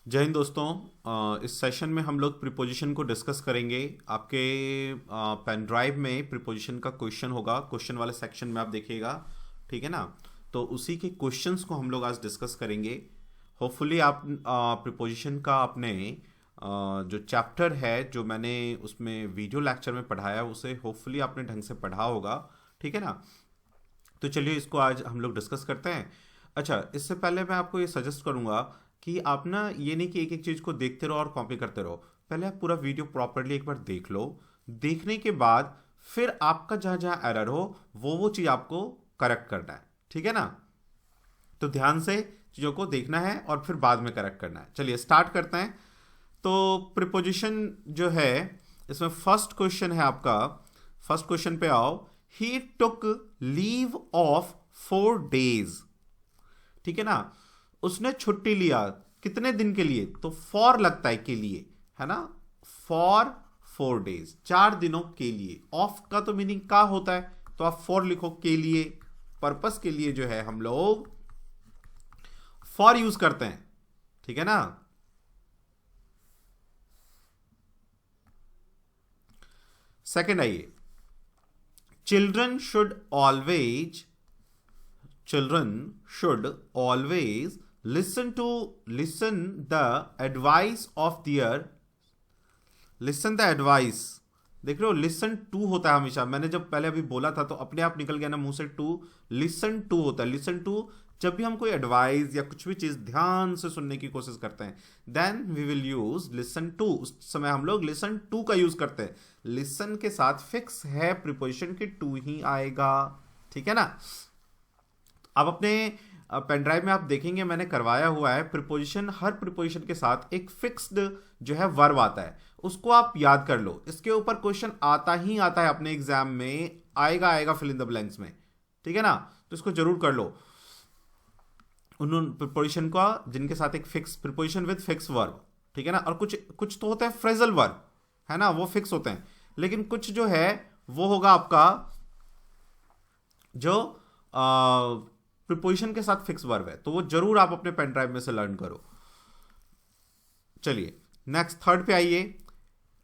जय हिंद दोस्तों। इस सेशन में हम लोग प्रीपोजिशन को डिस्कस करेंगे। आपके पेन ड्राइव में प्रीपोजिशन का क्वेश्चन होगा, क्वेश्चन वाले सेक्शन में आप देखिएगा, ठीक है ना। तो उसी के क्वेश्चंस को हम लोग आज डिस्कस करेंगे। होपफुली आप प्रीपोजिशन का अपने जो चैप्टर है जो मैंने उसमें वीडियो लेक्चर में पढ़ाया उसे होपफुली आपने ढंग से पढ़ा होगा, ठीक है ना। तो चलिए इसको आज हम लोग डिस्कस करते हैं। अच्छा, इससे पहले मैं आपको ये सजेस्ट करूंगा कि आप ना ये नहीं कि एक एक चीज़ को देखते रहो और कॉपी करते रहो। पहले आप पूरा वीडियो प्रॉपरली एक बार देख लो। देखने के बाद फिर आपका जहाँ जहाँ एरर हो वो चीज़ आपको करेक्ट करना है, ठीक है ना। तो ध्यान से चीज़ों को देखना है और फिर बाद में करेक्ट करना है। चलिए स्टार्ट करते हैं। तो प्रिपोजिशन जो है इसमें फर्स्ट क्वेश्चन है आपका। फर्स्ट क्वेश्चन पे आओ। ही टुक लीव ऑफ 4 days, ठीक है ना। उसने छुट्टी लिया कितने दिन के लिए, तो फॉर लगता है के लिए, है ना। फॉर 4 days, 4 दिनों के लिए। ऑफ का तो मीनिंग का होता है, तो आप फॉर लिखो, के लिए, पर्पस के लिए जो है हम लोग फॉर यूज करते हैं, ठीक है ना। सेकंड आइए। Children should always children should always listen the advice of their listen the advice। देख रहे हो, लिसन टू होता है हमेशा। मैंने जब पहले अभी बोला था तो अपने आप निकल गया ना मुंह से, टू। लिसन टू होता है। लिसन टू जब भी हम कोई एडवाइस या कुछ भी चीज ध्यान से सुनने की कोशिश करते हैं, then we will use listen to. उस समय हम लोग लिसन टू का यूज करते हैं। लिसन के साथ फिक्स है प्रीपोजिशन की टू ही आएगा, ठीक है ना। अब अपने पेन ड्राइव में आप देखेंगे मैंने करवाया हुआ है प्रीपोजिशन। हर प्रीपोजिशन के साथ एक फिक्स्ड जो है वर्ब आता है, उसको आप याद कर लो। इसके ऊपर क्वेश्चन आता ही आता है अपने एग्जाम में, आएगा फिल इन द ब्लैंक्स में, ठीक है ना। तो इसको जरूर कर लो उन प्रीपोजिशन का जिनके साथ एक fix preposition with fix verb, ठीक है ना। और कुछ कुछ तो होता है फ्रेजल वर्ब, है ना, वो फिक्स होते हैं। लेकिन कुछ जो है वो होगा आपका जो प्रीपोजिशन के साथ फिक्स वर्ब है, तो वो जरूर आप अपने पेन ड्राइव में से लर्न करो। चलिए नेक्स्ट थर्ड पे आइए।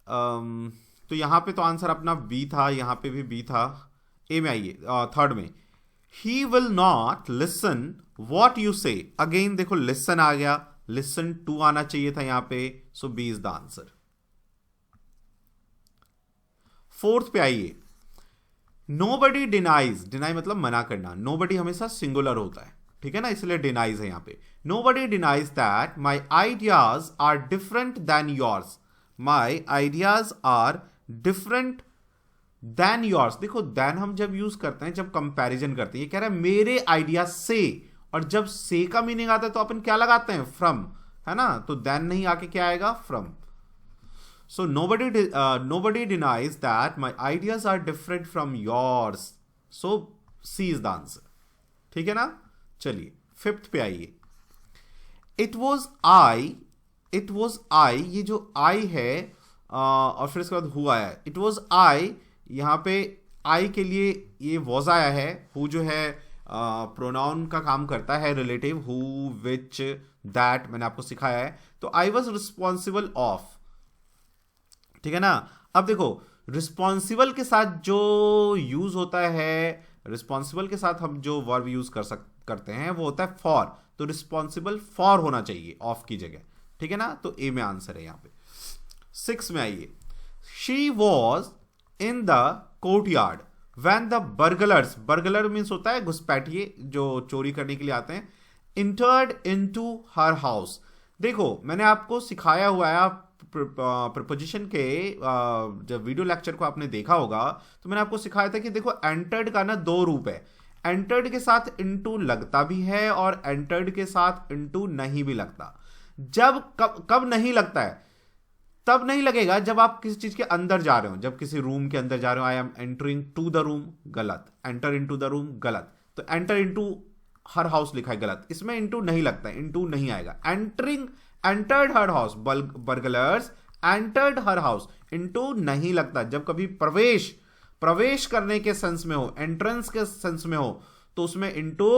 तो यहां पे तो आंसर अपना बी था, यहां पे भी बी था। ए में आइए, थर्ड में। He will not listen what you say. Again देखो लिसन आ गया, लिसन टू आना चाहिए था यहां पे, so B is the answer. Fourth पे आइए। नोबडी डिनाइज, डिनाई मतलब मना करना। नोबडी हमेशा सिंगुलर होता है, ठीक है ना, इसलिए डिनाइज है यहां पे। Nobody denies that my ideas are different than yours. My ideas are different than yours. देखो देन हम जब यूज करते हैं, जब कंपैरिजन करते हैं, ये कह रहा है मेरे आइडिया से, और जब से का मीनिंग आता है तो अपन क्या लगाते हैं, फ्रॉम, है ना। तो देन नहीं आके क्या आएगा, from. So nobody denies that my ideas are different from yours. So C is the answer. ठीक है ना। चलिए फिफ्थ पे आइए। It was I, ये जो I है और फिर इसके बाद who आया है। It was I, यहाँ पे I के लिए ये was आया है। who जो है प्रोनाउन का काम करता है, रिलेटिव। who, which, that मैंने आपको सिखाया है। तो I was responsible of, ठीक है ना। अब देखो रिस्पॉन्सिबल के साथ जो यूज होता है, रिस्पॉन्सिबल के साथ हम जो वर्ब यूज करते हैं वो होता है फॉर। तो रिस्पॉन्सिबल फॉर होना चाहिए ऑफ की जगह, ठीक है ना। तो ए में आंसर है यहां पे। 6 में आइए। She was in the court yard when the burglars, burglar means होता है घुसपैठिए जो चोरी करने के लिए आते हैं, इंटर्ड इनटू हर हाउस। देखो मैंने आपको सिखाया हुआ है, आप प्रपोजिशन के जब वीडियो लेक्चर को आपने देखा होगा तो मैंने आपको सिखाया था कि देखो एंटर्ड का ना 2 रूप है। एंटर्ड के साथ इनटू लगता भी है और एंटर्ड के साथ इनटू नहीं भी लगता। जब कब नहीं लगता है, तब नहीं लगेगा जब आप किसी चीज के अंदर जा रहे हो, जब किसी रूम के अंदर जा रहे हो। I am entering to the room, गलत। एंटर इनटू द रूम, गलत। तो एंटर इनटू हर हाउस लिखा है, गलत। इसमें इनटू नहीं लगता है, इनटू नहीं आएगा। एंटर्ड हर हाउस, बर्गलर्स एंटर्ड हर हाउस, इनटू नहीं लगता। जब कभी प्रवेश करने के सेंस में हो, एंट्रेंस के सेंस में हो, तो उसमें इनटू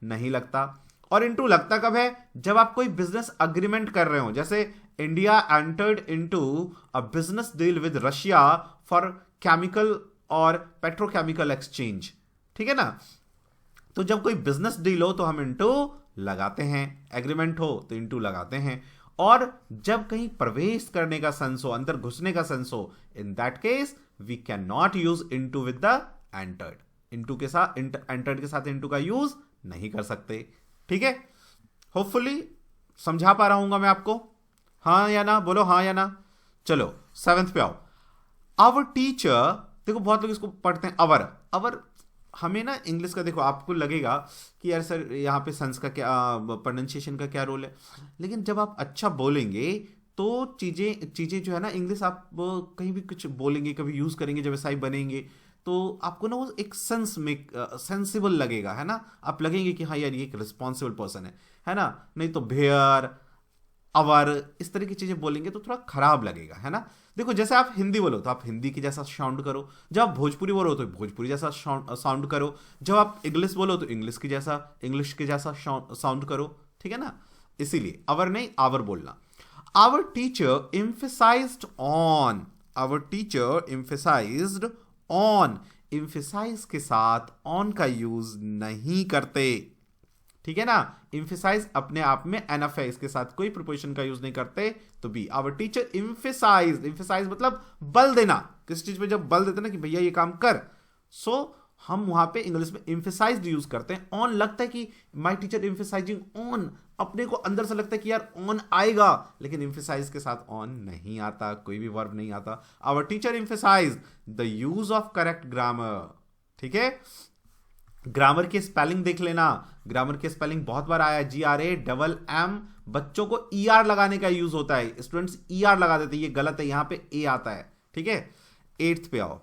नहीं लगता। और इनटू लगता कब है? जब आप कोई बिजनेस अग्रीमेंट कर रहे हो, जैसे India entered into a business deal with Russia for chemical और पेट्रोकेमिकल एक्सचेंज, ठीक है ना। तो जब कोई बिजनेस डील हो तो हम इनटू लगाते हैं, एग्रीमेंट हो तो इनटू लगाते हैं। और जब कहीं प्रवेश करने का सेंस हो, अंदर घुसने का सेंस हो, in that case we can not use into with the entered. Into के साथ, एंटर्ड के साथ इनटू का यूज नहीं कर सकते, ठीक है। होपफुली समझा पा रहा हूंगा मैं आपको, हाँ या ना? बोलो हाँ या ना। चलो 7th पे आओ। आवर टीचर, देखो बहुत लोग इसको पढ़ते हैं अवर अवर। हमें ना इंग्लिश का, देखो आपको लगेगा कि यार सर यहाँ पे सेंस का क्या, प्रोनाउंसिएशन का क्या रोल है, लेकिन जब आप अच्छा बोलेंगे तो चीज़ें जो है ना, इंग्लिश आप कहीं भी कुछ बोलेंगे, कभी यूज़ करेंगे, जब ऐसा ही बनेंगे तो आपको ना वो एक सेंस में सेंसिबल लगेगा, है ना। आप लगेंगे कि हाँ यार ये एक रिस्पॉन्सिबल पर्सन है ना। नहीं तो भेयर, अवर, इस तरह की चीजें बोलेंगे तो थोड़ा खराब लगेगा, है ना। देखो जैसे आप हिंदी बोलो तो आप हिंदी के जैसा साउंड करो, जब आप भोजपुरी बोलो तो भोजपुरी जैसा साउंड करो, जब आप इंग्लिश बोलो तो इंग्लिश के जैसा साउंड करो, ठीक है ना। इसीलिए अवर नहीं आवर बोलना। Our teacher emphasized on, our teacher emphasized on, emphasize के साथ ऑन का यूज नहीं करते, ठीक है ना। एम्फेसाइज अपने आप में एनफ है, इसके साथ कोई प्रिपोजिशन का यूज नहीं करते, तो B. Our teacher emphasize, emphasize मतलब बल देना, किस चीज पे जब बल देते ना कि भैया ये काम कर, सो हम वहां पे इंग्लिश में एम्फेसाइज्ड यूज करते हैं। ऑन लगता है कि माय टीचर एम्फेसाइजिंग ऑन, अपने को अंदर से लगता है कि यार ऑन आएगा, लेकिन एम्फेसाइज के साथ ऑन नहीं आता, कोई भी वर्ब नहीं आता। Our teacher emphasize the use of correct grammar, ठीक है। ग्रामर की स्पेलिंग देख लेना, ग्रामर की स्पेलिंग बहुत बार आया है, GRAMM। बच्चों को ER लगाने का यूज होता है, स्टूडेंट्स ER लगा देते हैं, ये गलत है, यहां पे A आता है, ठीक है। 8th पे आओ।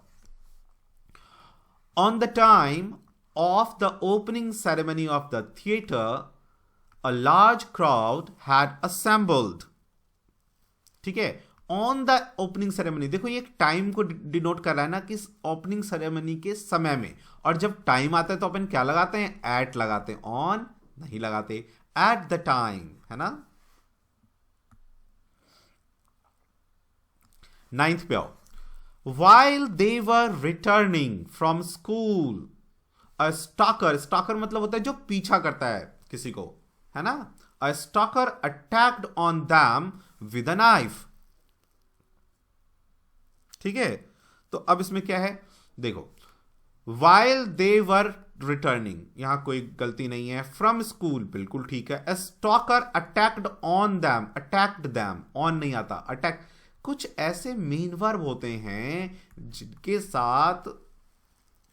On the time of the opening ceremony of the theatre a large crowd had assembled, ठीक है। ऑन द ओपनिंग सेरेमनी, देखो ये एक टाइम को डिनोट कर रहा है ना, कि ओपनिंग सेरेमनी के समय में। और जब टाइम आता है तो अपन क्या लगाते हैं? एट लगाते हैं, ऑन नहीं लगाते। एट द टाइम, है ना। 9th पे आओ। While they were returning from school, a stalker, stalker मतलब होता है जो पीछा करता है किसी को, है ना। A stalker attacked on them with a knife, ठीक है। तो अब इसमें क्या है, देखो while they were returning, यहां कोई गलती नहीं है। from school बिल्कुल ठीक है। A stalker attacked on them, attacked them, on नहीं आता, attack। कुछ ऐसे मेन वर्ब होते हैं जिनके साथ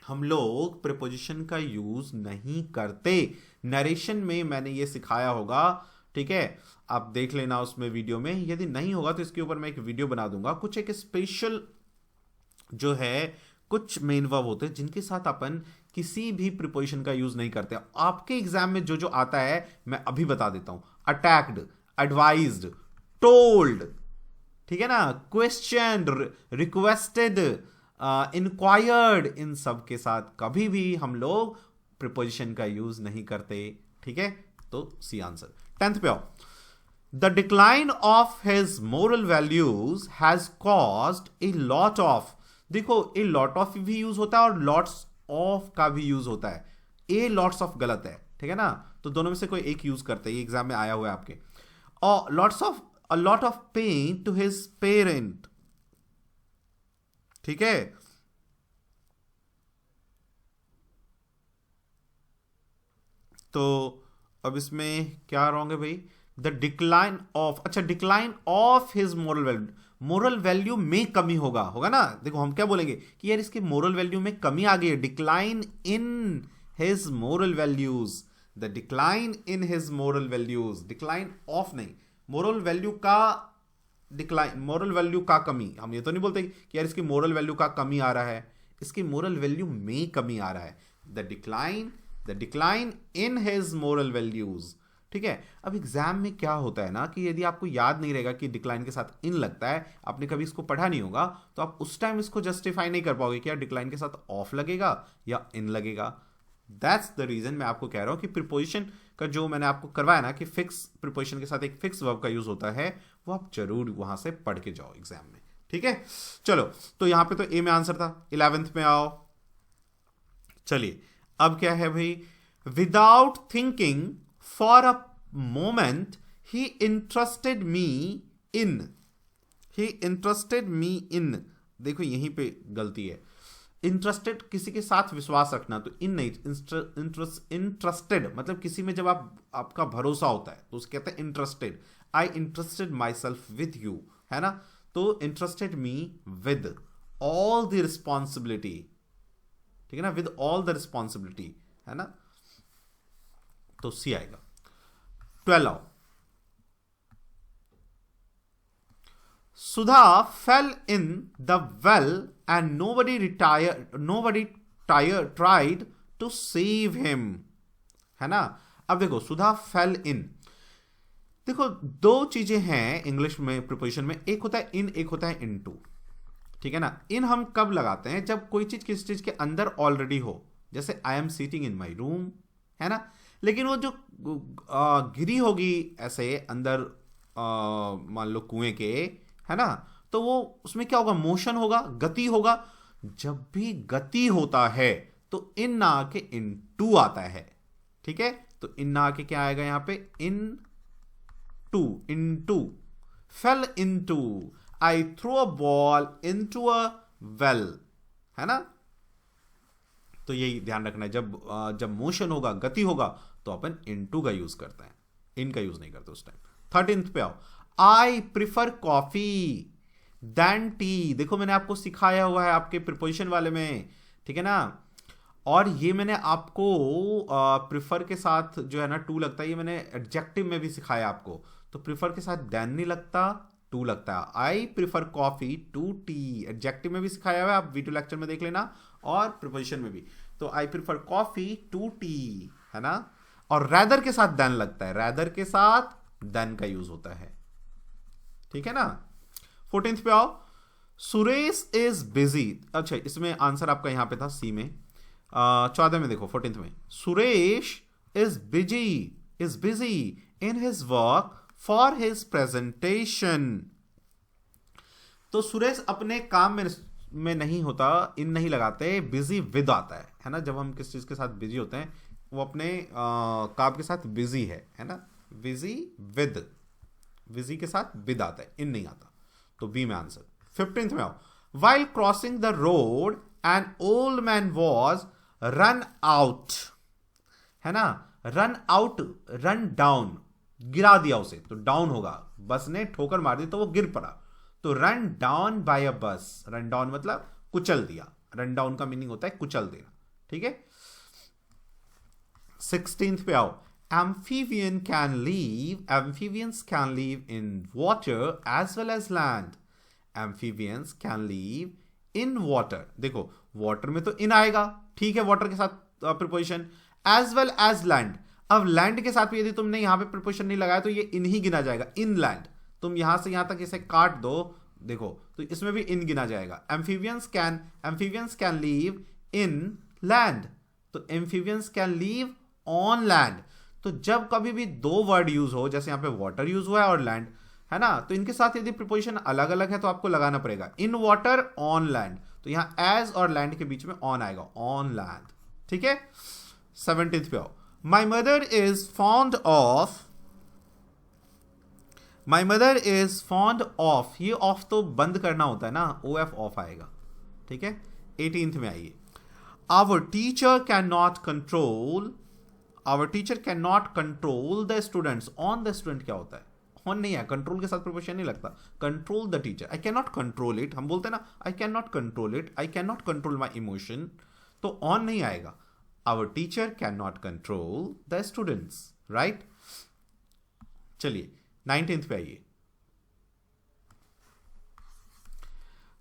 हम लोग प्रीपोजिशन का यूज नहीं करते। नरेशन में मैंने ये सिखाया होगा, ठीक है, आप देख लेना उसमें वीडियो में। यदि नहीं होगा तो इसके ऊपर मैं एक वीडियो बना दूंगा। कुछ एक स्पेशल जो है, कुछ मेन वर्ब होते हैं जिनके साथ अपन किसी भी प्रीपोजिशन का यूज नहीं करते। आपके एग्जाम में जो जो आता है मैं अभी बता देता हूं। अटैक्ड, एडवाइज्ड, टोल्ड, ठीक है ना, क्वेश्चन, रिक्वेस्टेड, इंक्वायर्ड, इन सब के साथ कभी भी हम लोग प्रीपोजिशन का यूज नहीं करते, ठीक है। तो सी आंसर। 10th पे आओ। The decline of his moral values has caused a lot of, देखो ए लॉट ऑफ भी यूज होता है और लॉट्स ऑफ का भी यूज होता है। ए लॉट्स ऑफ गलत है, ठीक है ना, तो दोनों में से कोई एक यूज करते हैं, ये एग्जाम में आया हुआ है आपके। और lots of, a lot of pain to his parent, ठीक है। तो अब इसमें क्या रॉन्ग है भाई? द डिक्लाइन ऑफ, अच्छा decline of his moral value, moral value में कमी होगा ना। देखो हम क्या बोलेंगे कि यार इसके मोरल वैल्यू में कमी आ गई है, decline in his moral values, the decline in his moral values, decline of नहीं, मोरल वैल्यू का डिक्लाइन, मोरल वैल्यू का कमी। हम ये तो नहीं बोलते कि यार इसकी मोरल वैल्यू का कमी आ रहा है, इसकी मोरल वैल्यू में कमी आ रहा है। The decline in his moral values, ठीक है। अब एग्जाम में क्या होता है ना कि यदि आपको याद नहीं रहेगा कि डिक्लाइन के साथ इन लगता है, आपने कभी इसको पढ़ा नहीं होगा, तो आप उस टाइम इसको जस्टिफाई नहीं कर पाओगे कि यार डिक्लाइन के साथ ऑफ लगेगा या इन लगेगा। दैट्स द रीजन मैं आपको कह रहा हूं कि प्रीपोजिशन का जो मैंने आपको करवाया ना कि फिक्स प्रीपोजिशन के साथ एक फिक्स वर्ब का यूज होता है, वो आप जरूर वहां से पढ़ के जाओ एग्जाम में, ठीक है। चलो, तो यहां पे तो ए में आंसर था। 11th में आओ। चलिए, अब क्या है भाई, without thinking for a moment he interested me in, he interested me in, देखो यहीं पे गलती है। इंटरेस्टेड किसी के साथ विश्वास रखना, तो इन नहीं, इंटरेस्टेड मतलब किसी में जब आपका भरोसा होता है तो उसे कहते हैं interested. I interested my self with you, है ना। तो interested me with all the responsibility, ठीक है ना, विद ऑल द रिस्पॉन्सिबिलिटी, है ना, तो सी आएगा। 12 आओ। Sudha fell in the well and nobody tried to save him, है ना। अब देखो, सुधा फेल इन, देखो दो चीजें हैं इंग्लिश में प्रीपोजिशन में, एक होता है इन, एक होता है इनटू, ठीक है ना। इन हम कब लगाते हैं, जब कोई चीज किसी चीज के अंदर ऑलरेडी हो, जैसे I am seating in my room, है ना। लेकिन वो जो गिरी होगी ऐसे अंदर, मान लो कुएं के, है ना, तो वो उसमें क्या होगा, मोशन होगा, गति होगा। जब भी गति होता है तो इन ना आके इन टू आता है, ठीक है। तो इन ना आके क्या आएगा यहां पे, into, fell into, I throw a ball into a well, है ना। तो यही ध्यान रखना है, जब मोशन होगा, गति होगा, तो अपन इन टू का यूज करते हैं, इन का यूज नहीं करते उस टाइम। 13th पे आओ। I prefer coffee than tea, देखो मैंने आपको सिखाया हुआ है आपके प्रिपोजिशन वाले में, ठीक है ना। और ये मैंने आपको प्रिफर के साथ जो है ना टू लगता है, ये मैंने एडजेक्टिव में भी सिखाया आपको। तो प्रिफर के साथ दैन नहीं लगता, टू लगता है। I prefer coffee to tea, adjective में भी सिखाया हुआ है, आप वीडियो लेक्चर में देख लेना, और प्रिपोजिशन में भी। तो I prefer coffee to tea, है ना। और रैदर के साथ दैन लगता है, रैदर के साथ दैन का यूज होता है, ठीक है ना। 14th पे आओ। सुरेश इज बिजी, अच्छा इसमें आंसर आपका यहां पे था सी में। 14 में देखो, 14th में, Suresh is busy in his work for his presentation. तो सुरेश अपने काम में नहीं होता, इन नहीं लगाते, बिजी विद आता है ना। जब हम किस चीज के साथ बिजी होते हैं, वो अपने काम के साथ बिजी है ना, बिजी विद, बिजी के साथ विद आता है, इन नहीं आता, तो बी में आंसर। 15th में आओ। While crossing the road an old man was run out, है ना। रन आउट, रन डाउन, गिरा दिया उसे, तो डाउन होगा, बस ने ठोकर मार दी तो वो गिर पड़ा। तो रन डाउन बाय अ बस, रन डाउन मतलब कुचल दिया, रन डाउन का मीनिंग होता है कुचल देना, ठीक है। 16th पे आओ। Amphibians can live in water as well as land. Amphibians can live in water. देखो water में तो in आएगा, ठीक है, water के साथ preposition, as well as land. अब land के साथ भी यदि तुमने यहां पे preposition नहीं लगाया तो ये in ही गिना जाएगा, inland. तुम यहां से यहां तक इसे काट दो, देखो तो इसमें भी in गिना जाएगा। Amphibians can live in land. तो amphibians can live on land. तो जब कभी भी दो वर्ड यूज हो, जैसे यहां पे वाटर यूज हुआ है और लैंड, है ना, तो इनके साथ यदि प्रीपोजिशन अलग अलग है तो आपको लगाना पड़ेगा, इन वाटर ऑन लैंड। तो यहां एज और लैंड के बीच में ऑन आएगा, ऑन लैंड, ठीक है। 17th पे आओ। My mother is fond of, ये ऑफ तो बंद करना होता है ना, ओ एफ ऑफ आएगा, ठीक है। 18th में आइए। Our teacher can not control the students, on the student क्या होता है, ऑन नहीं है, कंट्रोल के साथ प्रोपोजिशन नहीं लगता, control the teacher. I can not control it, हम बोलते हैं ना, I can not control it, I can not control my emotion, तो ऑन नहीं आएगा। Our teacher can not control the students, right. चलिए 19th पे आइए।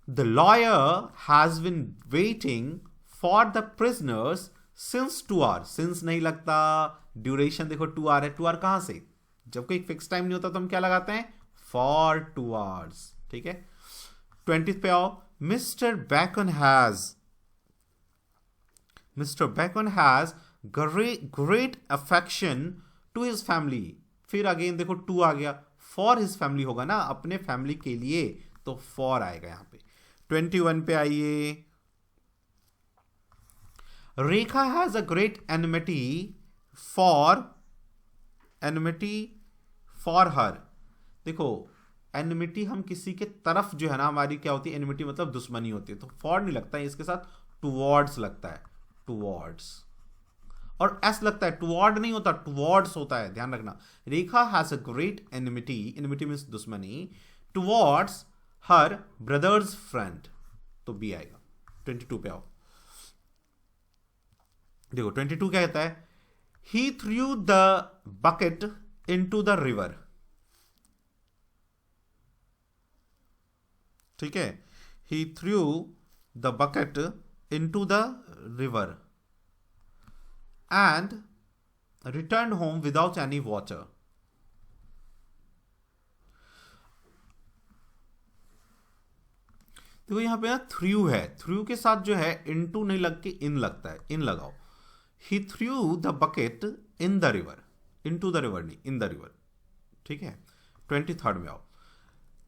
The lawyer has been waiting for the prisoners since 2 hours. Since नहीं लगता, duration देखो 2 hour है, 2 hour कहां से, जब कोई फिक्स टाइम नहीं होता तो हम क्या लगाते हैं, for 2 hours, ठीक है। 20th पे आओ। Mr. Bacon has great affection to his family, फिर अगेन देखो टू आ गया, फॉर हिज फैमिली होगा ना, अपने फैमिली के लिए, तो फॉर आएगा यहां पे। 21 पे आइए। Rekha has a great enmity for her. देखो एनमिटी हम किसी के तरफ जो है ना हमारी क्या होती है, एनमिटी मतलब दुश्मनी होती है, तो फॉर नहीं लगता है, इसके साथ टुवर्ड्स लगता है, टुवर्ड्स, और एस लगता है, टुवर्ड नहीं होता, टुवर्ड्स होता है, ध्यान रखना। Rekha has a great enmity, enmity means दुश्मनी, टुवर्ड्स हर ब्रदर्स फ्रेंड, तो बी आएगा। 22 पे आओ। देखो 22 क्या कहता है, he threw the bucket into the river, ठीक है, he threw the bucket into the river and return home without any water. देखो यहां पे ना थ्रू है, थ्रू के साथ जो है इनटू नहीं लग के इन लगता है, इन लगाओ। He threw the bucket in the river, into the river नहीं, इन द रिवर, ठीक है। 23 में आओ।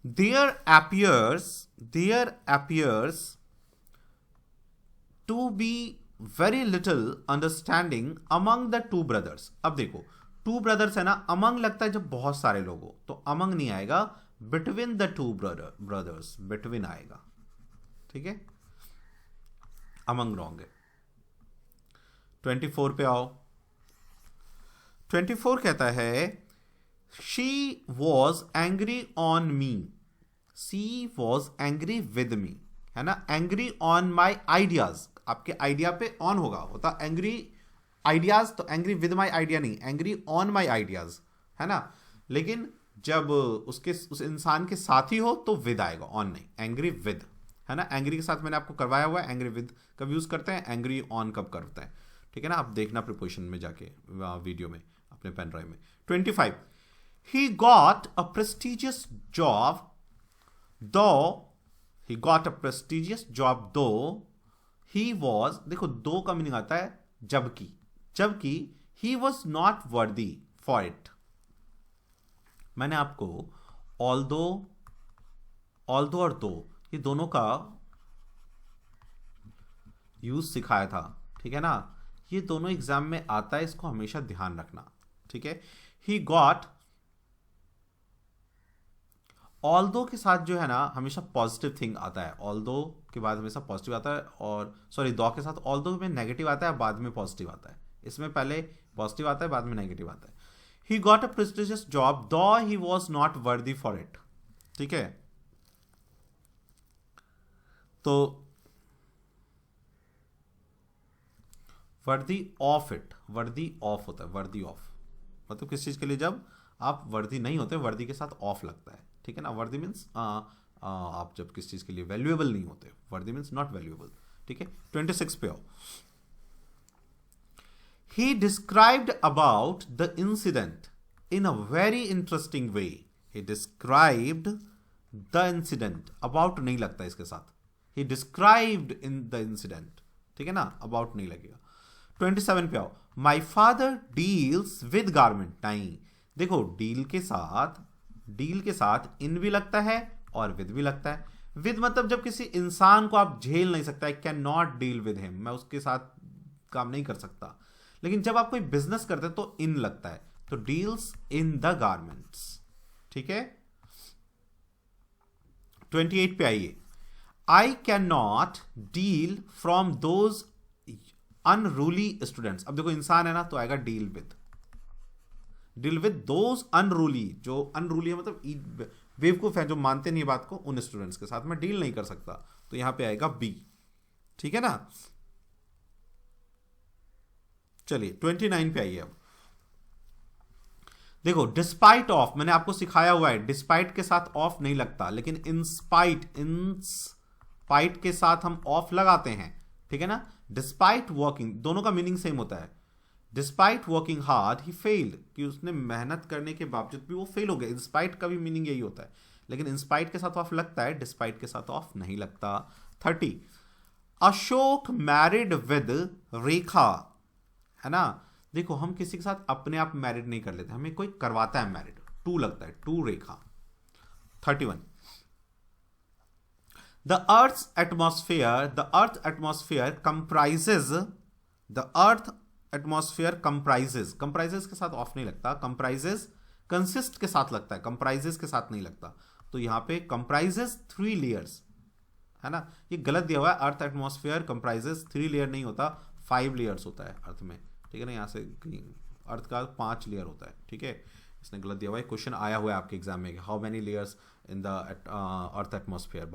There appears to be very little understanding among the two brothers। अब देखो टू ब्रदर्स है ना, among लगता है जब बहुत सारे लोग हो, तो among नहीं आएगा, between the two brothers, between आएगा, ठीक है, among wrong है। 24 पे आओ। 24 कहता है she was angry on me, she was angry with me, है ना, angry on my ideas, आपके आइडिया पे ऑन होता एंग्री आइडियाज, तो एंग्री विद माई आइडिया नहीं, एंग्री ऑन माई आइडियाज, है ना, लेकिन जब उस इंसान के साथ ही हो तो विद आएगा, ऑन नहीं, एंग्री विद, है ना। एंग्री के साथ मैंने आपको करवाया हुआ है, एंग्री विद कब यूज करते हैं, एंग्री ऑन कब करते हैं, ठीक है ना, आप देखना प्रिपोजिशन में जाके वीडियो में अपने पेन ड्राइव में। 25 he got a prestigious job though he was, देखो दो का मीनिंग आता है जबकि he was not worthy for it। मैंने आपको although और दो ये दोनों का यूज सिखाया था, ठीक है ना, ये दोनों एग्जाम में आता है, इसको हमेशा ध्यान रखना, ठीक है। he got, ऑल्दो के साथ जो है ना हमेशा पॉजिटिव थिंग आता है, ऑल्दो के बाद हमेशा पॉजिटिव आता है, और सॉरी दो के साथ ऑल्दो में नेगेटिव आता है, बाद में पॉजिटिव आता है, इसमें पहले पॉजिटिव आता है, बाद में नेगेटिव आता है। He got a prestigious job though he was not worthy for it, ठीक है, तो worthy of it, worthy of होता है, वर्दी ऑफ मतलब किस चीज के लिए, जब आप वर्दी नहीं होते, वर्दी के साथ ऑफ लगता है, ठीक है ना। वर्दी मीन्स आप जब किस चीज के लिए वैल्यूएबल नहीं होते, वर्दी मीन्स नॉट वैल्यूएबल, ठीक है। 26 पे आओ। ही described about the incident in a very interesting way, he described the incident, about नहीं लगता इसके साथ, ही डिस्क्राइब्ड इन द इंसिडेंट, ठीक है ना, अबाउट नहीं लगेगा। 27 पे आओ। My father deals with garment, नहीं, देखो डील के साथ इन भी लगता है और विद भी लगता है। विद मतलब जब किसी इंसान को आप झेल नहीं सकता, आई can not deal with him, मैं उसके साथ काम नहीं कर सकता, लेकिन जब आप कोई बिजनेस करते हैं तो इन लगता है, तो डील्स इन द गारमेंट्स, ठीक है। 28 पे आइए। आई can not deal from those unruly students, अब देखो इंसान है ना तो आएगा डील विद दोज अनरूली, जो अनरूली है मतलब बेवकूफ है, जो मानते नहीं बात को, उन स्टूडेंट्स के साथ मैं डील नहीं कर सकता, तो यहां पे आएगा बी, ठीक है ना। चलिए 29 पे आइए। अब देखो डिस्पाइट ऑफ, मैंने आपको सिखाया हुआ है, डिस्पाइट के साथ ऑफ नहीं लगता, लेकिन इंस्पाइट के साथ हम ऑफ लगाते हैं, ठीक है ना। डिस्पाइट वर्किंग, दोनों का मीनिंग सेम होता है। Despite working hard he failed, कि उसने मेहनत करने के बावजूद भी वो फेल हो गया, इंस्पाइट का भी मीनिंग यही होता है, लेकिन इंस्पाइट के साथ ऑफ लगता है, डिस्पाइट के साथ ऑफ नहीं लगता। 30 अशोक मैरिड विद रेखा है ना। देखो हम किसी के साथ अपने आप मैरिड नहीं कर लेते, हमें कोई करवाता है मैरिड, टू लगता है, टू रेखा। 31 द अर्थ एटमॉस्फेयर कंप्राइजेज के साथ ऑफ नहीं लगता, कंप्राइजेज कंसिस्ट के साथ लगता है, कंप्राइजेज के साथ नहीं लगता। तो यहां पे कंप्राइजेज 3 लेयर्स, है ना। ये गलत दिया हुआ है, अर्थ एटमॉस्फेयर कंप्राइजेज 3 लेयर नहीं होता, 5 लेयर्स होता है अर्थ में, ठीक है ना। यहाँ से अर्थ का 5 लेयर होता है, ठीक है। इसने गलत दिया हुआ है, क्वेश्चन आया हुआ है आपके एग्जाम में, how many layers in the earth atmosphere,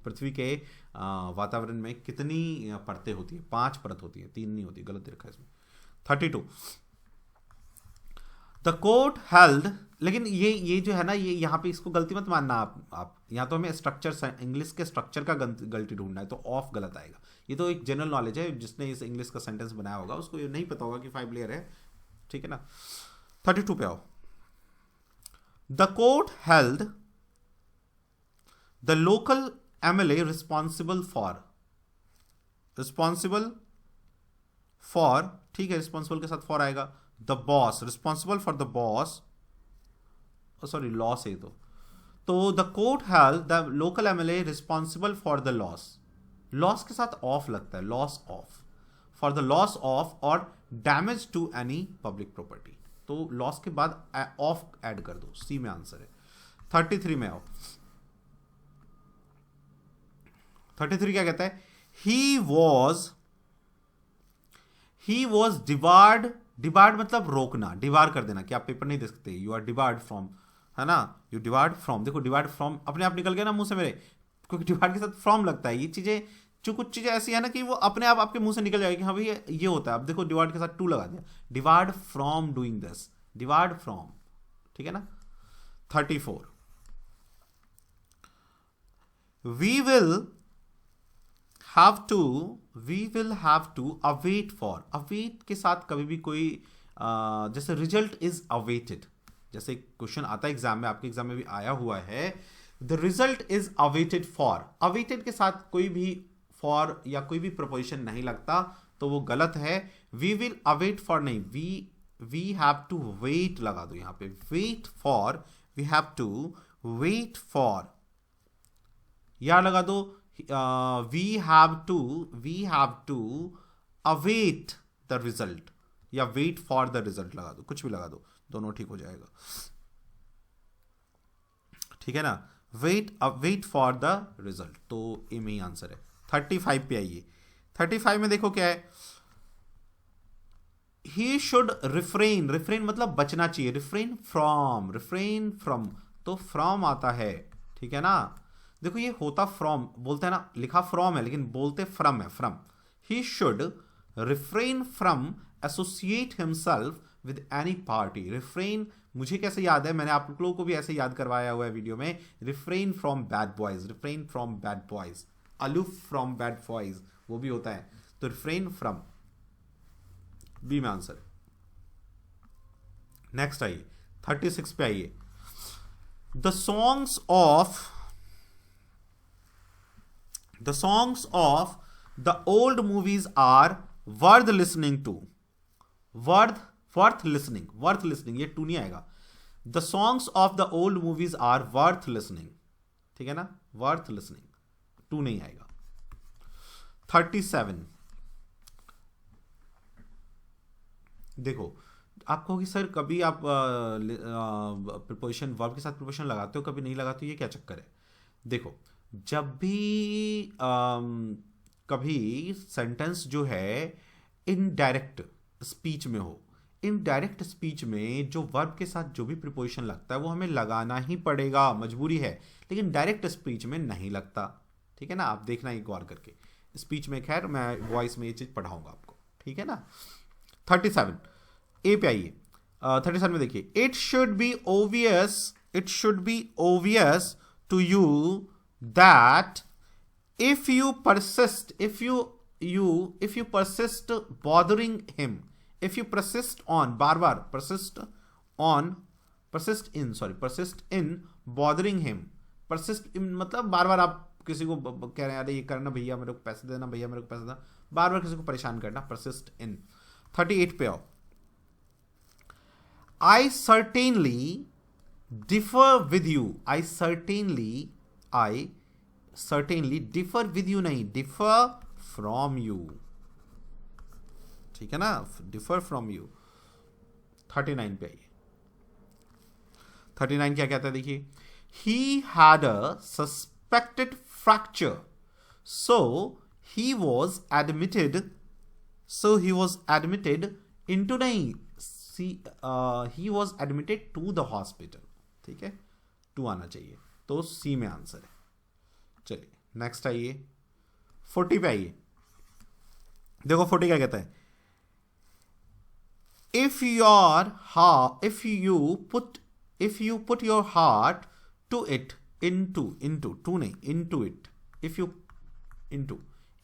पृथ्वी के वातावरण में कितनी परतें होती है, 5 परत होती है, 3 नहीं होती, गलत रखा है इसमें। 32 द कोर्ट हेल्ड, लेकिन ये जो है ना, ये यहाँ पे इसको गलती मत मानना आप यहाँ तो हमें स्ट्रक्चर, इंग्लिश के स्ट्रक्चर का गलती ढूंढना है, तो ऑफ गलत आएगा। ये तो एक जनरल नॉलेज है, जिसने इस इंग्लिश का सेंटेंस बनाया होगा उसको ये नहीं पता होगा कि 5 लेयर है, ठीक है ना। 32 पे आओ। The court held the local MLA responsible for, ठीक है, रिस्पॉन्सिबल के साथ फॉर आएगा। The boss, responsible for the boss, sorry loss है तो the court held the local MLA responsible for the loss के साथ ऑफ लगता है, loss of, for the loss of और damage to any public property, तो loss के बाद ऑफ ऐड कर दो, सी में आंसर है। 33 में आओ। 33 क्या कहता है, ही वॉज डिबार्ड मतलब रोकना, डिबार कर देना कि आप पेपर नहीं दे सकते, यू आर डिबार्ड फ्रॉम, है ना, यू डिबार्ड फ्रॉम। देखो डिबार्ड फ्रॉम अपने आप निकल गया ना मुंह से मेरे, क्योंकि डिबार्ड के साथ फ्रॉम लगता है। ये चीजें जो कुछ चीजें ऐसी है ना कि वो अपने आप आपके मुंह से निकल जाएगी, हाँ भाई ये होता है। अब देखो डिबार्ड के साथ टू लगा दिया, debarred from doing this, debarred from, ठीक है ना। 34 we will have to await for, await के साथ कभी भी कोई जैसे रिजल्ट इज अवेटेड, जैसे क्वेश्चन आता है एग्जाम में, आपके एग्जाम में भी आया हुआ है, the result is awaited for, awaited के साथ कोई भी फॉर या कोई भी प्रपोजिशन नहीं लगता, तो वो गलत है। वी विल अवेट फॉर नहीं, वी हैव टू वेट लगा दो, यहां पे wait for, we have to wait for, या लगा दो we have to await the result, या वेट फॉर द रिजल्ट लगा दो, कुछ भी लगा दो, दोनों ठीक हो जाएगा, ठीक है ना। वेट फॉर द रिजल्ट, तो ए में ही आंसर है। 35 पे आइए। 35 में देखो क्या है, ही शुड रिफ्रेन मतलब बचना चाहिए, रिफ्रेन फ्रॉम, तो फ्रॉम आता है, ठीक है ना। देखो ये होता फ्रॉम, बोलते हैं ना, लिखा फ्रॉम है लेकिन बोलते फ्रॉम है, from. He should refrain from associate himself with any party, refrain मुझे कैसे याद है, मैंने आप लोगों को भी ऐसे याद करवाया हुआ है वीडियो में, refrain from bad boys, aloof from bad boys, वो भी होता है, तो रिफ्रेन फ्रॉम, बी में आंसर। नेक्स्ट आइए 36 पे आइए। The songs of the old movies are worth listening to, worth listening, ये टू नहीं आएगा। The songs of the old movies are worth listening, ठीक है ना, वर्थ लिसनिंग, टू नहीं आएगा। 37 देखो, आप कहोगे सर कभी आप प्रीपोजिशन वर्ब के साथ प्रीपोजिशन लगाते हो, कभी नहीं लगाते हो, ये क्या चक्कर है। देखो जब भी कभी सेंटेंस जो है इनडायरेक्ट स्पीच में हो, इनडायरेक्ट स्पीच में जो वर्ब के साथ जो भी प्रीपोजिशन लगता है वो हमें लगाना ही पड़ेगा, मजबूरी है, लेकिन डायरेक्ट स्पीच में नहीं लगता, ठीक है ना। आप देखना एक गौर करके, स्पीच में खैर मैं वॉइस में ये चीज पढ़ाऊंगा आपको, ठीक है ना। 37 ए पे आइए। 37 में देखिए, it should be obvious to you that if you persist bothering him, if you persist on, बार persist in bothering him, persist in मतलब बार आप किसी को कह रहे हैं अरे ये करना भैया, मेरे को पैसे देना भैया, मेरे को पैसे देना, बार किसी को परेशान करना, persist in। 38 पे आओ. I certainly differ with you. I certainly differ with you नहीं, differ from you. ठीक है ना, differ from you. 39 पे आइए. 39 क्या कहता है देखिए. He had a suspected fracture, so he was admitted into नहीं, he was admitted to the hospital. ठीक है, 2 आना चाहिए, तो सी में आंसर है. चलिए नेक्स्ट आइए, 40 पे आइए. देखो 40 क्या कहता है. If you put your heart to it, into नहीं, into it,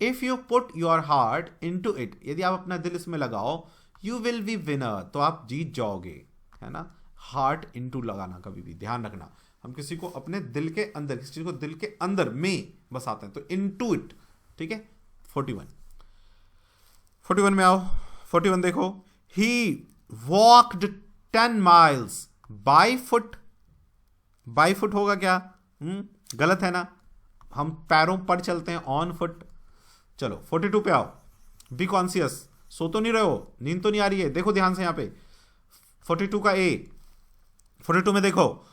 if you put your heart into it, यदि आप अपना दिल इसमें लगाओ, you will be winner, तो आप जीत जाओगे, है ना. हार्ट इनटू लगाना कभी भी ध्यान रखना. हम किसी को अपने दिल के अंदर, किसी चीज को दिल के अंदर में बसाते हैं, तो इनटू इट. ठीक है. 41 में आओ. 41 देखो. He walked 10 miles by foot. By foot होगा क्या? गलत है ना, हम पैरों पर चलते हैं, ऑन फुट. चलो 42 पे आओ. B conscious. सो तो नहीं रहे हो, नींद तो नहीं आ रही है. देखो ध्यान से यहां पे 42 का ए. 42 में देखो.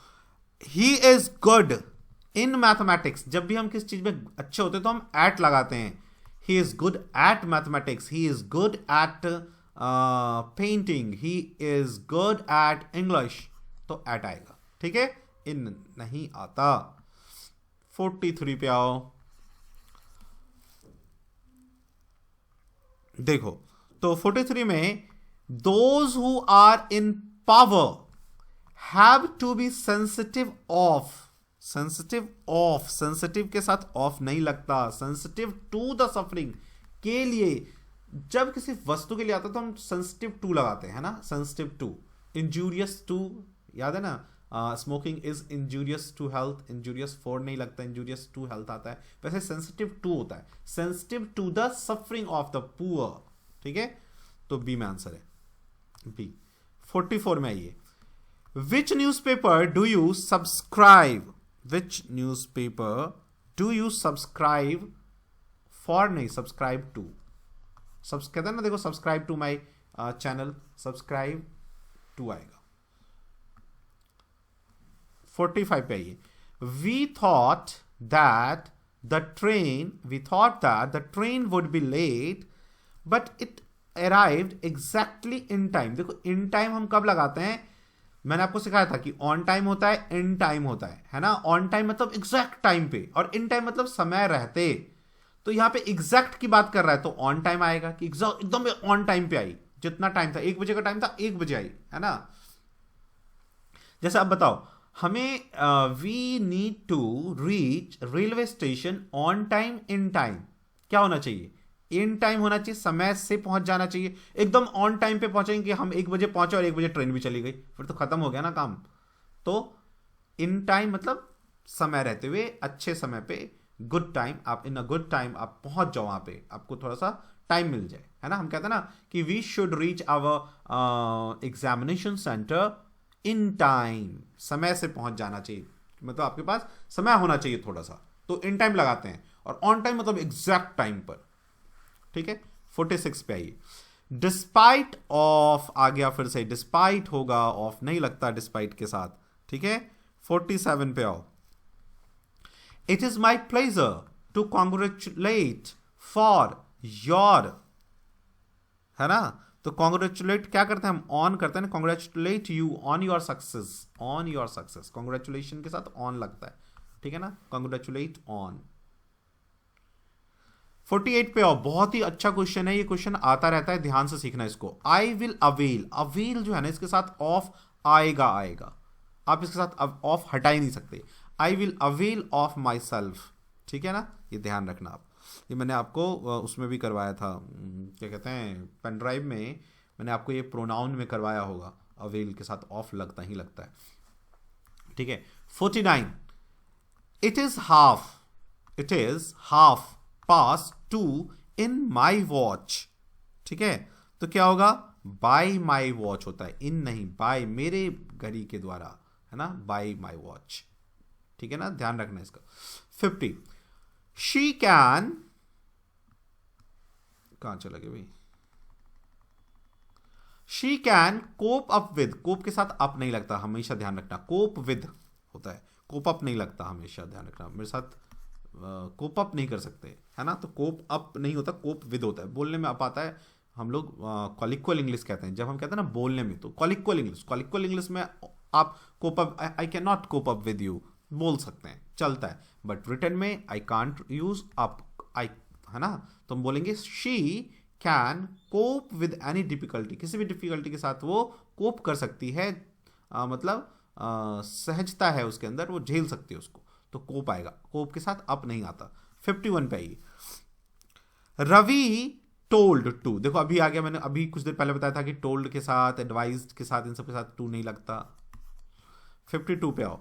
He is good in mathematics. जब भी हम किस चीज में अच्छे होते हैं तो हम एट लगाते हैं. He is good at mathematics. He is good at painting. He is good at English. तो एट आएगा. ठीक है, इन नहीं आता. 43 पे आओ. देखो तो 43 में those who are in power have to be sensitive of. Sensitive के साथ ऑफ नहीं लगता. सेंसिटिव टू द सफरिंग के लिए, जब किसी वस्तु के लिए आता तो हम सेंसिटिव टू लगाते हैं ना. Sensitive to. इंजूरियस टू याद है ना. Smoking is injurious to health. Injurious for नहीं लगता, इंजूरियस टू हेल्थ आता है. वैसे सेंसिटिव टू होता है, sensitive to the suffering of the poor. ठीक है, तो बी में आंसर है. बी. 44 में आइए. Which newspaper do you subscribe. Which newspaper do you subscribe for नहीं, सब्सक्राइब टू. कहते हैं ना, देखो subscribe to my channel, subscribe to आएगा. 45 पे आइए. We thought that the train would be late, but it arrived exactly in time. देखो in time हम कब लगाते हैं, मैंने आपको सिखाया था कि on time होता है, in time होता है ना. on time मतलब exact time पे, और in time मतलब समय रहते. तो यहां पे exact की बात कर रहा है, तो on time आएगा कि एकदम on time पे आई. जितना टाइम था, 1 बजे का टाइम था, 1 बजे आई, है ना. जैसे अब बताओ, हमें we need to reach railway station on time in time. क्या होना चाहिए? इन टाइम होना चाहिए, समय से पहुंच जाना चाहिए. एकदम ऑन टाइम पे पहुंचेंगे, हम 1 बजे पहुंचे और 1 बजे ट्रेन भी चली गई, फिर तो खत्म हो गया ना काम. तो इन टाइम मतलब समय रहते हुए, अच्छे समय पे, गुड टाइम. आप इन अ गुड टाइम आप पहुंच जाओ वहां पे, आपको थोड़ा सा टाइम मिल जाए, है ना. हम कहते हैं ना कि we should reach our examination centre in time. समय से पहुंच जाना चाहिए, मतलब आपके पास समय होना चाहिए थोड़ा सा, तो इन टाइम लगाते हैं. और ऑन टाइम मतलब एग्जैक्ट टाइम पर. ठीक है. 46 पे आइए. डिस्पाइट ऑफ आ गया फिर से. डिस्पाइट होगा, ऑफ नहीं लगता डिस्पाइट के साथ. ठीक है. 47 पे आओ. It is my pleasure to congratulate for your, है ना. तो कॉन्ग्रेचुलेट क्या करते हैं हम? ऑन करते हैं ना. Congratulate you on your success. On your success, congratulation के साथ ऑन लगता है. ठीक है ना. Congratulate on. 48 पे आओ. बहुत ही अच्छा क्वेश्चन है ये. क्वेश्चन आता रहता है, ध्यान से सीखना इसको. I will avail. अवेल जो है ना, इसके साथ ऑफ आएगा. आप इसके साथ ऑफ हटा ही नहीं सकते. I will avail of my self. ठीक है ना, ये ध्यान रखना आप. ये मैंने आपको उसमें भी करवाया था, क्या कहते हैं, पेन ड्राइव में मैंने आपको ये प्रोनाउन में करवाया होगा. अवेल के साथ ऑफ लगता ही लगता है. ठीक है. 49. It is half past 2 in my watch. ठीक है. तो क्या होगा, बाय माई वॉच होता है, इन नहीं, बाय, मेरे घड़ी के द्वारा, है ना, बाय माई वॉच, ठीक है ना, ध्यान रखना इसका। 50, शी कैन, कहां चला गया भाई, she can cope up with, cope के साथ अप नहीं लगता, हमेशा ध्यान रखना, कोप विद होता है, कोप अप नहीं लगता, हमेशा ध्यान रखना, मेरे साथ कोप अप नहीं कर सकते, है ना, तो कोप अप नहीं होता, कोप विद होता है, बोलने में अप आता है, हम लोग कॉलिक्वल इंग्लिश कहते हैं, जब हम कहते हैं ना बोलने में, तो कॉलिक्वल इंग्लिश में आप cope up, I can not cope up with you बोल सकते हैं, चलता है, बट रिटन में I can't use up, I, है ना, तो हम बोलेंगे she can cope with any difficulty, किसी भी डिफिकल्टी के साथ वो कोप कर सकती है, मतलब सहजता है उसके अंदर, वो झेल सकती है उसको, तो कोप आएगा, कोप के साथ अप नहीं आता। 51 पे आइए, रवि टोल्ड टू, देखो अभी आ गया, मैंने अभी कुछ देर पहले बताया था कि टोल्ड के साथ, एडवाइज्ड के साथ, इन सब के साथ टू नहीं लगता। 52 पे आओ,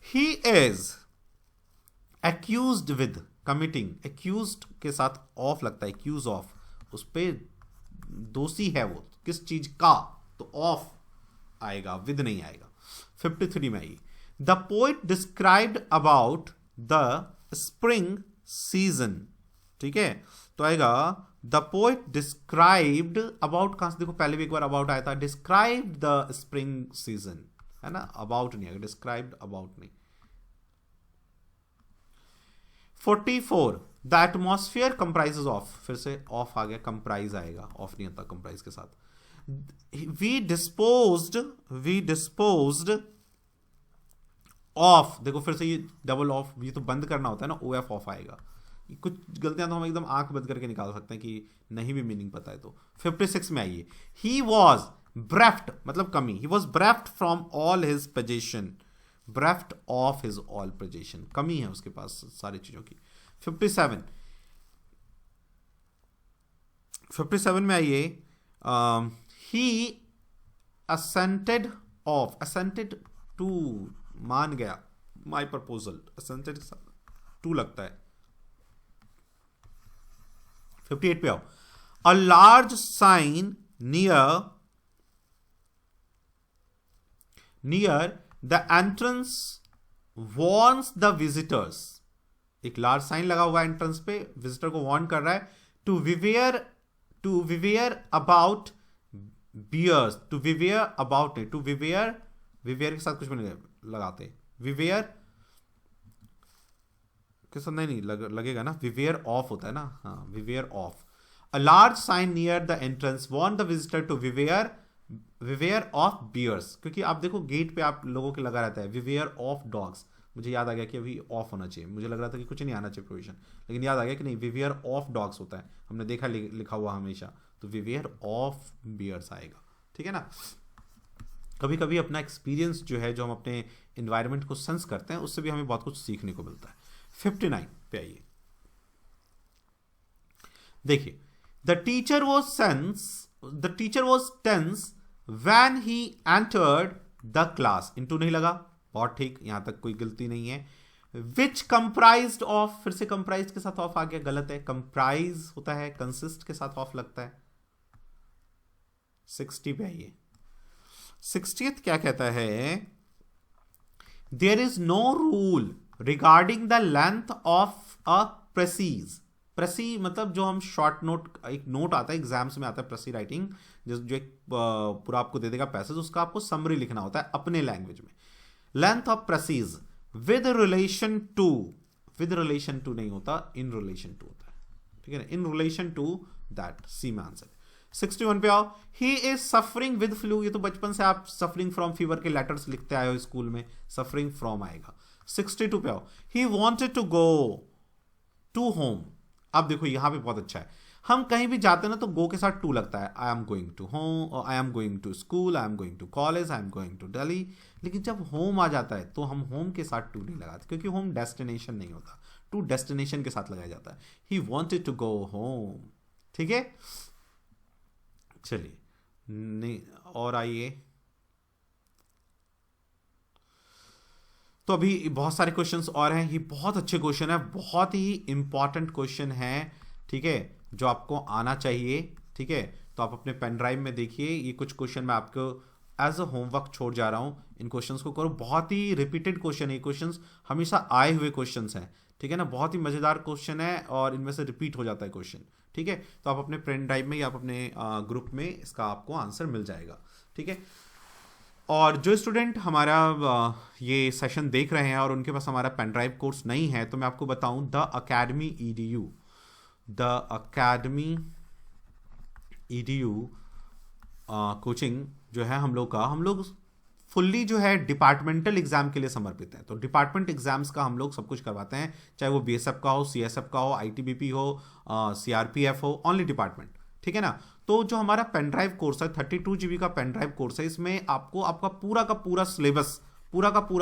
he is accused with committing, accused के साथ ऑफ लगता है, एक्यूज ऑफ, उस पे दोषी है वो, किस चीज का, तो ऑफ आएगा, विद नहीं आएगा। 53 में आइए, the poet described about the spring season, ठीक है, तो आएगा द पोइट डिस्क्राइब्ड अबाउट, कहां से देखो, पहले भी एक बार अबाउट आया था, डिस्क्राइब्ड द स्प्रिंग सीजन, है ना, अबाउट नहीं आएगा, डिस्क्राइब्ड अबाउट नहीं। 44, द एटमॉस्फेयर कंप्राइजेज ऑफ, फिर से ऑफ आ गया, कंप्राइज आएगा, ऑफ नहीं आता कंप्राइज के साथ। वी डिस्पोज्ड ऑफ, देखो फिर से ये डबल ऑफ, ये तो बंद करना होता है ना, ओ एफ ऑफ आएगा, कुछ गलतियां तो हम एकदम आंख बंद करके निकाल सकते हैं कि नहीं भी मीनिंग पता है तो। 56 में आइए, ही वॉज ब्रेफ्ट, मतलब कमी, he was bereft from all his possession, bereft of his all possession, कमी है उसके पास सारी चीजों की। 57 में आइए, ही असेंटेड ऑफ, असेंटेड टू, मान गया, माई प्रपोजल, असेंटेड टू लगता है। 58 पे आओ, a large sign near the entrance warns the visitors, एक लार्ज साइन लगा हुआ है एंट्रेंस पे, विजिटर को वार्न कर रहा है, to beware about bears, to beware about नहीं, टू विवेयर के साथ कुछ भी नहीं लगाते, विवेयर के साथ नहीं लगेगा ना, विवेयर ऑफ होता है ना, हाँ, beware of. A large sign near the entrance warn the visitor to beware of bears, क्योंकि आप देखो गेट पे आप लोगों के लगा रहता है विवेयर ऑफ डॉग्स, मुझे याद आ गया कि अभी ऑफ होना चाहिए, मुझे लग रहा था कि कुछ नहीं आना चाहिए प्रोविजन, लेकिन याद आ गया कि नहीं, विवेयर ऑफ डॉग्स होता है, हमने देखा लिखा हुआ हमेशा, तो विवेयर ऑफ बियर्स आएगा, ठीक है ना। कभी कभी अपना एक्सपीरियंस जो है, जो हम अपने एनवायरनमेंट को सेंस करते हैं, उससे भी हमें बहुत कुछ सीखने को मिलता है। 59 पे आइए, देखिए, the teacher was tense when he entered the class, into नहीं लगा, बहुत ठीक, यहां तक कोई गलती नहीं है। विच कंप्राइज्ड ऑफ, फिर से कंप्राइज के साथ ऑफ आ गया, गलत है, कंप्राइज होता है, कंसिस्ट के साथ ऑफ लगता है। 60 पे आइए, 60th क्या कहता है, there is no rule regarding the length of a precis, precis मतलब जो हम शॉर्ट नोट, एक नोट आता है एग्जाम्स में आता है प्रेसी राइटिंग, जो एक पूरा आपको दे देगा पैसेज, उसका आपको समरी लिखना होता है अपने लैंग्वेज में। Length of precis with relation to नहीं होता, इन रिलेशन टू होता है, ठीक है ना, इन रिलेशन टू दैट, सी में आंसर। 61 पे आओ, he is suffering with flu, ये तो बचपन से आप सफरिंग फ्रॉम फीवर के लेटर्स लिखते आए हो स्कूल में, सफरिंग फ्रॉम आएगा। 62 पे आओ, he wanted to go to home, अब देखो यहां पे बहुत अच्छा है, हम कहीं भी जाते हैं ना तो गो के साथ टू लगता है, I am going to home, और I am going to school, I am going to college, I am going to Delhi, लेकिन जब होम आ जाता है तो हम होम के साथ टू नहीं लगाते, क्योंकि होम डेस्टिनेशन नहीं होता, टू डेस्टिनेशन के साथ लगाया जाता है। He wanted to go home, ठीक है, चलिए नहीं, और आइए, तो अभी बहुत सारे क्वेश्चंस और हैं, ये बहुत अच्छे क्वेश्चन है, बहुत ही इंपॉर्टेंट क्वेश्चन है, ठीक है, जो आपको आना चाहिए, ठीक है, तो आप अपने पेन ड्राइव में देखिए, ये कुछ क्वेश्चन मैं आपको एज अ होमवर्क छोड़ जा रहा हूँ। इन क्वेश्चंस को करो, बहुत ही रिपीटेड क्वेश्चन है, क्वेश्चंस हमेशा आए हुए क्वेश्चंस हैं, ठीक है ना, बहुत ही मज़ेदार क्वेश्चन है और इनमें से रिपीट हो जाता है क्वेश्चन, ठीक है। तो आप अपने पेन ड्राइव में या आप अपने ग्रुप में इसका आपको आंसर मिल जाएगा, ठीक है। और जो स्टूडेंट हमारा ये सेशन देख रहे हैं और उनके पास हमारा पेन ड्राइव कोर्स नहीं है, तो मैं आपको बताऊं, द अकेडमी EDU कोचिंग जो है हम लोग फुल्ली जो है डिपार्टमेंटल एग्जाम के लिए समर्पित है। तो डिपार्टमेंट एग्जाम्स का हम लोग सब कुछ करवाते हैं, चाहे वो BSF का हो, CSF का हो, ITBP हो, CRPF हो, ओनली डिपार्टमेंट, ठीक है ना। तो जो हमारा पेन ड्राइव कोर्स है 32 GB का पेन ड्राइव कोर्स है, इसमें आपको आपका पूरा का पूरा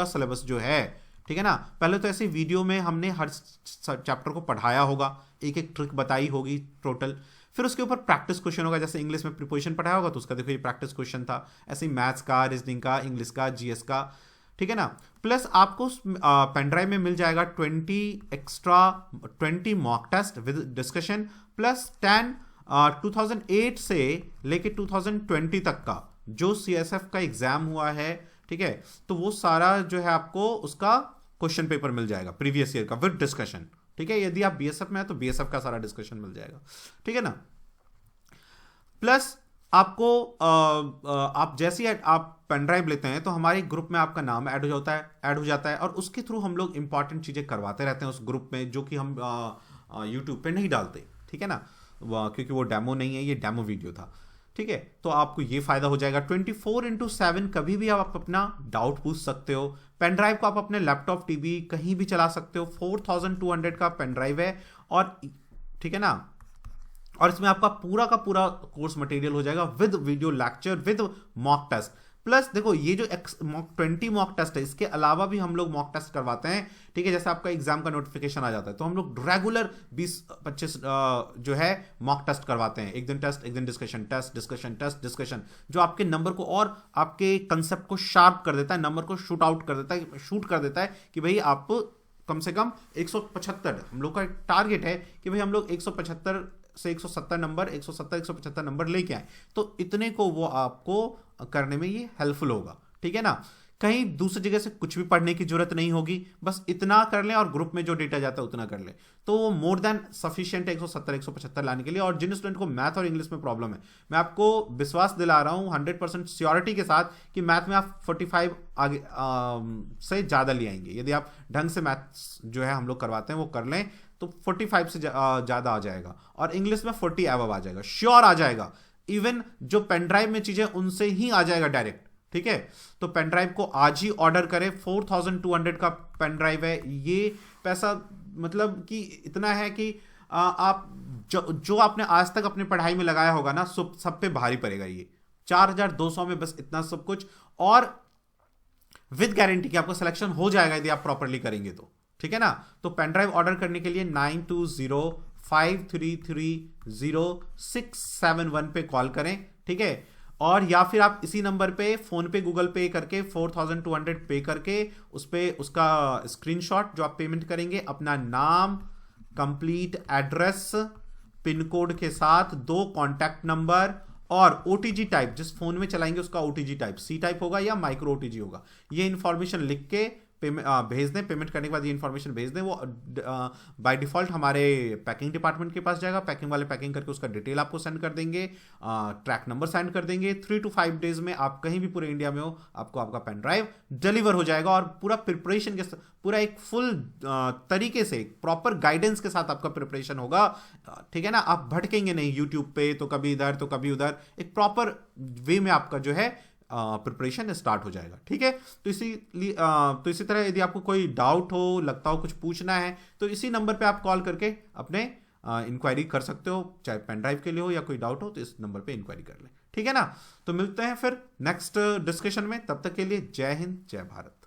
सिलेबस जो है, ठीक है ना। पहले तो ऐसे वीडियो में हमने हर चैप्टर को पढ़ाया होगा, एक एक ट्रिक बताई होगी टोटल, फिर उसके ऊपर प्रैक्टिस क्वेश्चन होगा। जैसे इंग्लिश में प्रीपोजिशन पढ़ाया होगा तो उसका देखो ये प्रैक्टिस क्वेश्चन था, ऐसे ही मैथ्स का, रीजनिंग का, इंग्लिश का, GS का, ठीक है ना। प्लस आपको पेन ड्राइव में मिल जाएगा 20 mock test with discussion, plus 10 2008 से लेके 2020 तक का जो CSF का एग्जाम हुआ है, ठीक है, तो वो सारा जो है आपको उसका क्वेश्चन पेपर मिल जाएगा प्रीवियस ईयर का विद डिस्कशन, ठीक है। यदि आप BSF में है तो BSF का सारा डिस्कशन मिल जाएगा, ठीक है ना। प्लस आपको आप जैसे ही आप पेन ड्राइव लेते हैं तो हमारे ग्रुप में आपका नाम ऐड हो जाता है और उसके थ्रू हम लोग इंपॉर्टेंट चीजें करवाते रहते हैं उस ग्रुप में, जो कि हम यूट्यूब पे नहीं डालते, ठीक है ना, क्योंकि वो डेमो नहीं है, ये डेमो वीडियो था, ठीक है। तो आपको ये फायदा हो जाएगा। 24/7 कभी भी आप अपना डाउट पूछ सकते हो। पेन ड्राइव को आप अपने लैपटॉप, टीवी कहीं भी चला सकते हो। 4200 का पेन ड्राइव है और, ठीक है ना, और इसमें आपका पूरा का पूरा कोर्स मटेरियल हो जाएगा with video lecture with mock test. Plus देखो ये जो 20 मॉक टेस्ट है, इसके अलावा भी हम लोग मॉक टेस्ट करवाते हैं, ठीक है। जैसे आपका एग्जाम का नोटिफिकेशन आ जाता है तो हम लोग रेगुलर 20-25 जो है मॉक टेस्ट करवाते हैं। एक दिन टेस्ट, एक दिन डिस्कशन, जो आपके नंबर को और आपके कंसेप्ट को शार्प कर देता है, नंबर को शूट कर देता है कि भाई आप कम से कम 175, हम लोग का टारगेट है कि भाई हम लोग 175 से 170 नंबर, 170-175 नंबर लेके आए, तो इतने को वो आपको करने में ये हेल्पफुल होगा, ठीक है ना। कहीं दूसरी जगह से कुछ भी पढ़ने की जरूरत नहीं होगी, बस इतना कर लें और ग्रुप में जो डेटा जाता है उतना कर लें, तो वो मोर देन सफिशिएंट है 170-175 लाने के लिए। और जिन स्टूडेंट को मैथ और इंग्लिश में प्रॉब्लम है, मैं आपको विश्वास दिला रहा हूँ 100% श्योरिटी के साथ कि मैथ में आप 45 आगे से ज़्यादा ले आएंगे। यदि आप ढंग से मैथ्स जो है हम लोग करवाते हैं वो कर लें तो 45 से ज़्यादा आ जाएगा, और इंग्लिश में 40 एबव आ जाएगा, श्योर आ जाएगा। इवन जो पेन ड्राइव में चीज़ें उनसे ही आ जाएगा डायरेक्ट, ठीक है। तो पेन ड्राइव को आज ही ऑर्डर करें। 4200 का पेन ड्राइव है। ये पैसा मतलब कि इतना है कि आप जो आपने आज तक अपनी पढ़ाई में लगाया होगा ना, सब पे भारी पड़ेगा। ये 4200 में बस इतना सब कुछ, और विद गारंटी कि आपका सिलेक्शन हो जाएगा यदि आप प्रॉपरली करेंगे तो, ठीक है ना। तो पेन ड्राइव ऑर्डर करने के लिए 9205330671 पे कॉल करें, ठीक है। और या फिर आप इसी नंबर पे फोन पे, गूगल पे करके 4200 पे करके उस पे उसका स्क्रीनशॉट जो आप पेमेंट करेंगे, अपना नाम, कंप्लीट एड्रेस, पिन कोड के साथ 2 कॉन्टैक्ट नंबर और OTG टाइप, जिस फोन में चलाएंगे उसका OTG टाइप C टाइप होगा या माइक्रो OTG होगा, ये इंफॉर्मेशन लिख के भेज दें। पेमेंट करने के बाद ये इन्फॉर्मेशन भेज दें, वो बाय डिफॉल्ट हमारे पैकिंग डिपार्टमेंट के पास जाएगा। पैकिंग वाले पैकिंग करके उसका डिटेल आपको सेंड कर देंगे, ट्रैक नंबर सेंड कर देंगे। 3 to 5 डेज में आप कहीं भी पूरे इंडिया में हो, आपको आपका पेन ड्राइव डिलीवर हो जाएगा। और पूरा प्रिपरेशन के पूरा एक फुल तरीके से प्रॉपर गाइडेंस के साथ आपका प्रिपरेशन होगा, ठीक है ना। आप भटकेंगे नहीं यूट्यूब पे, तो कभी इधर तो कभी उधर, एक प्रॉपर वे में आपका जो है प्रिपरेशन स्टार्ट हो जाएगा, ठीक है। तो इसी तरह यदि आपको कोई डाउट हो, लगता हो कुछ पूछना है, तो इसी नंबर पे आप कॉल करके अपने इंक्वायरी कर सकते हो, चाहे पेन ड्राइव के लिए हो या कोई डाउट हो तो इस नंबर पे इंक्वायरी कर लें, ठीक है ना। तो मिलते हैं फिर नेक्स्ट डिस्कशन में, तब तक के लिए जय हिंद, जय भारत।